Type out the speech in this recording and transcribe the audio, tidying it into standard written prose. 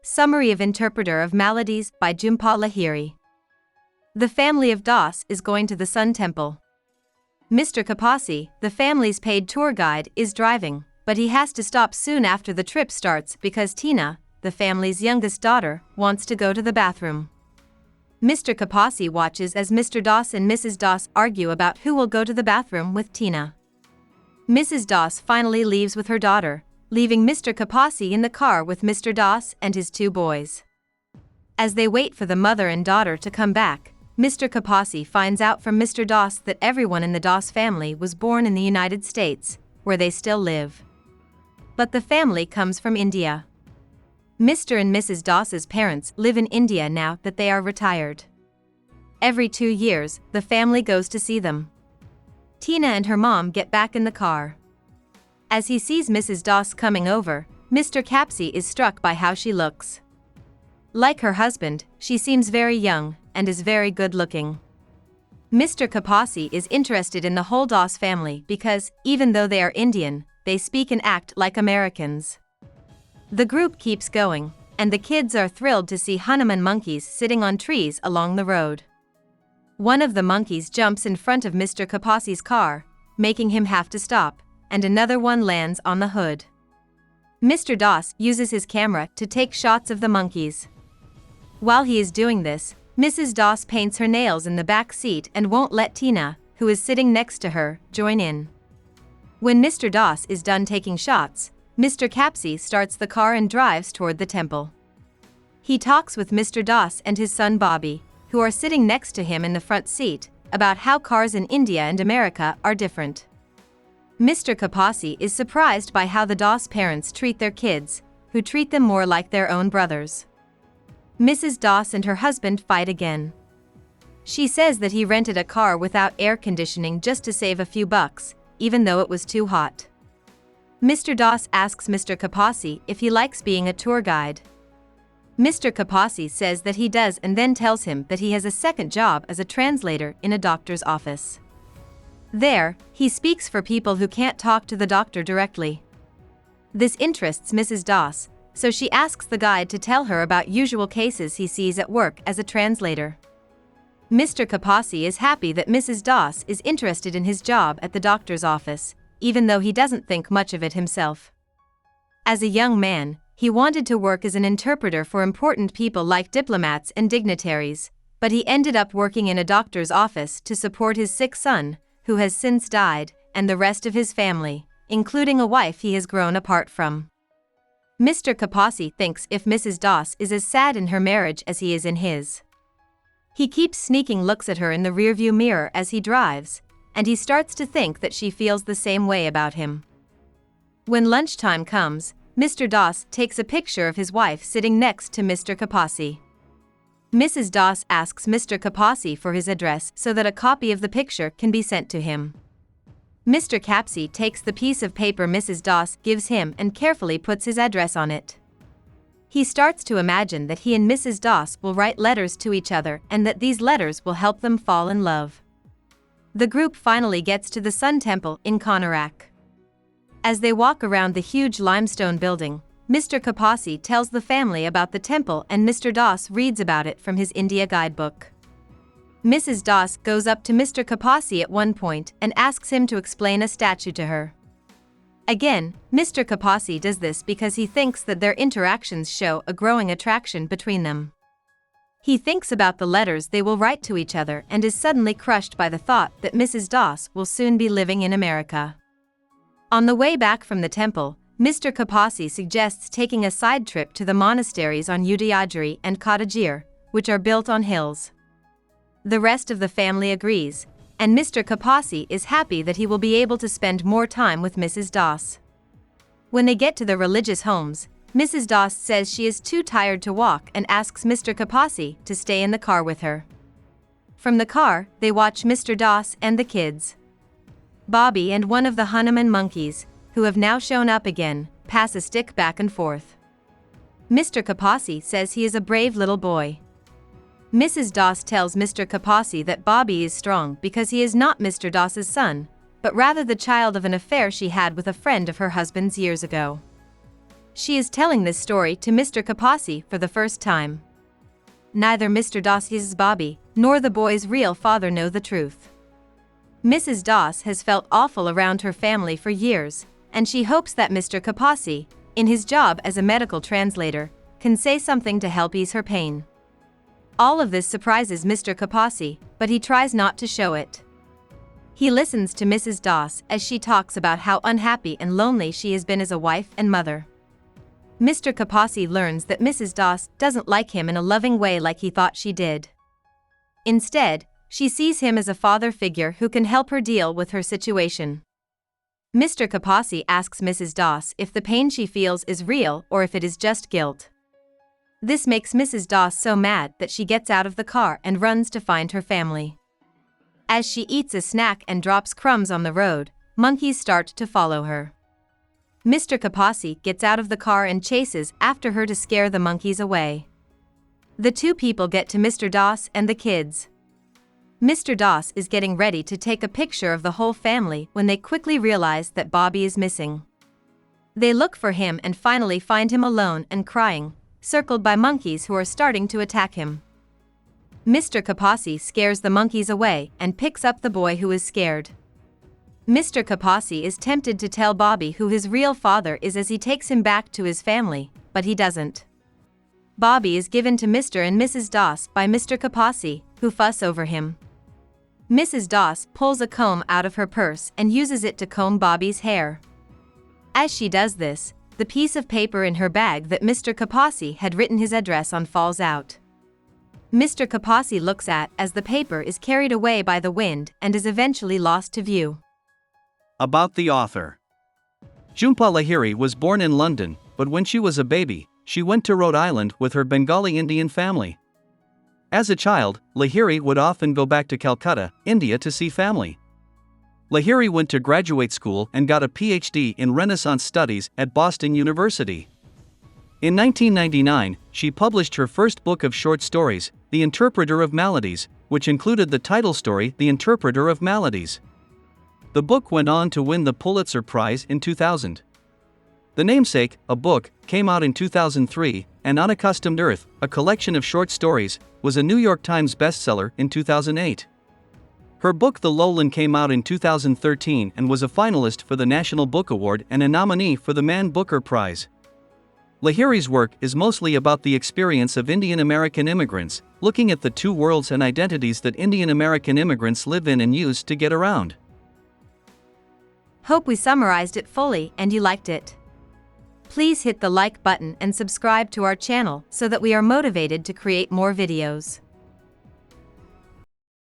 Summary of Interpreter of Maladies by Jhumpa Lahiri. The family of Das is going to the Sun Temple. Mr. Kapasi, the family's paid tour guide, is driving, but he has to stop soon after the trip starts because Tina, the family's youngest daughter, wants to go to the bathroom. Mr. Kapasi watches as Mr. Das and Mrs. Das argue about who will go to the bathroom with Tina. Mrs. Das finally leaves with her daughter, leaving Mr. Kapasi in the car with Mr. Das and his two boys. As they wait for the mother and daughter to come back, Mr. Kapasi finds out from Mr. Das that everyone in the Das family was born in the United States, where they still live. But the family comes from India. Mr. and Mrs. Das's parents live in India now that they are retired. Every 2 years, the family goes to see them. Tina and her mom get back in the car. As he sees Mrs. Das coming over, Mr. Kapsi is struck by how she looks. Like her husband, she seems very young and is very good-looking. Mr. Kapasi is interested in the whole Das family because, even though they are Indian, they speak and act like Americans. The group keeps going, and the kids are thrilled to see Hanuman monkeys sitting on trees along the road. One of the monkeys jumps in front of Mr. Kapasi's car, making him have to stop, and another one lands on the hood. Mr. Das uses his camera to take shots of the monkeys. While he is doing this, Mrs. Das paints her nails in the back seat and won't let Tina, who is sitting next to her, join in. When Mr. Das is done taking shots, Mr. Kapsi starts the car and drives toward the temple. He talks with Mr. Das and his son Bobby, who are sitting next to him in the front seat, about how cars in India and America are different. Mr. Kapasi is surprised by how the Das parents treat their kids, who treat them more like their own brothers. Mrs. Das and her husband fight again. She says that he rented a car without air conditioning just to save a few bucks, even though it was too hot. Mr. Das asks Mr. Kapasi if he likes being a tour guide. Mr. Kapasi says that he does and then tells him that he has a second job as a translator in a doctor's office. There, he speaks for people who can't talk to the doctor directly. This interests Mrs. Das, so she asks the guide to tell her about usual cases he sees at work as a translator. Mr. Kapasi is happy that Mrs. Das is interested in his job at the doctor's office, even though he doesn't think much of it himself. As a young man, he wanted to work as an interpreter for important people like diplomats and dignitaries, but he ended up working in a doctor's office to support his sick son, who has since died, and the rest of his family, including a wife he has grown apart from. Mr. Kapasi thinks if Mrs. Das is as sad in her marriage as he is in his. He keeps sneaking looks at her in the rearview mirror as he drives, and he starts to think that she feels the same way about him. When lunchtime comes, Mr. Das takes a picture of his wife sitting next to Mr. Kapasi. Mrs. Das asks Mr. Kapasi for his address so that a copy of the picture can be sent to him. Mr. Kapsi takes the piece of paper Mrs. Das gives him and carefully puts his address on it. He starts to imagine that he and Mrs. Das will write letters to each other and that these letters will help them fall in love. The group finally gets to the Sun Temple in Konarak. As they walk around the huge limestone building, Mr. Kapasi tells the family about the temple and Mr. Das reads about it from his India guidebook. Mrs. Das goes up to Mr. Kapasi at one point and asks him to explain a statue to her. Again, Mr. Kapasi does this because he thinks that their interactions show a growing attraction between them. He thinks about the letters they will write to each other and is suddenly crushed by the thought that Mrs. Das will soon be living in America. On the way back from the temple, Mr. Kapasi suggests taking a side trip to the monasteries on Udayagiri and Kottagir, which are built on hills. The rest of the family agrees, and Mr. Kapasi is happy that he will be able to spend more time with Mrs. Das. When they get to the religious homes, Mrs. Das says she is too tired to walk and asks Mr. Kapasi to stay in the car with her. From the car, they watch Mr. Das and the kids. Bobby and one of the Hanuman monkeys, who have now shown up again, pass a stick back and forth. Mr. Kapasi says he is a brave little boy. Mrs. Das tells Mr. Kapasi that Bobby is strong because he is not Mr. Das's son, but rather the child of an affair she had with a friend of her husband's years ago. She is telling this story to Mr. Kapasi for the first time. Neither Mr. Doss's Bobby nor the boy's real father know the truth. Mrs. Doss has felt awful around her family for years, and she hopes that Mr. Kapasi, in his job as a medical translator, can say something to help ease her pain. All of this surprises Mr. Kapasi, but he tries not to show it. He listens to Mrs. Doss as she talks about how unhappy and lonely she has been as a wife and mother. Mr. Kapasi learns that Mrs. Doss doesn't like him in a loving way like he thought she did. Instead, she sees him as a father figure who can help her deal with her situation. Mr. Kapasi asks Mrs. Doss if the pain she feels is real or if it is just guilt. This makes Mrs. Doss so mad that she gets out of the car and runs to find her family. As she eats a snack and drops crumbs on the road, monkeys start to follow her. Mr. Kapasi gets out of the car and chases after her to scare the monkeys away. The two people get to Mr. Doss and the kids. Mr. Doss is getting ready to take a picture of the whole family when they quickly realize that Bobby is missing. They look for him and finally find him alone and crying, circled by monkeys who are starting to attack him. Mr. Kapasi scares the monkeys away and picks up the boy who is scared. Mr. Kapasi is tempted to tell Bobby who his real father is as he takes him back to his family, but he doesn't. Bobby is given to Mr. and Mrs. Doss by Mr. Kapasi, who fuss over him. Mrs. Doss pulls a comb out of her purse and uses it to comb Bobby's hair. As she does this, the piece of paper in her bag that Mr. Kapasi had written his address on falls out. Mr. Kapasi looks at as the paper is carried away by the wind and is eventually lost to view. About the author. Jhumpa Lahiri was born in London, but when she was a baby, she went to Rhode Island with her Bengali Indian family. As a child, Lahiri would often go back to Calcutta, India to see family. Lahiri went to graduate school and got a PhD in Renaissance Studies at Boston University. In 1999, she published her first book of short stories, The Interpreter of Maladies, which included the title story The Interpreter of Maladies. The book went on to win the Pulitzer Prize in 2000. The namesake, a book, came out in 2003, and Unaccustomed Earth, a collection of short stories, was a New York Times bestseller in 2008. Her book The Lowland came out in 2013 and was a finalist for the National Book Award and a nominee for the Man Booker Prize. Lahiri's work is mostly about the experience of Indian American immigrants, looking at the two worlds and identities that Indian American immigrants live in and use to get around. Hope we summarized it fully and you liked it. Please hit the like button and subscribe to our channel so that we are motivated to create more videos.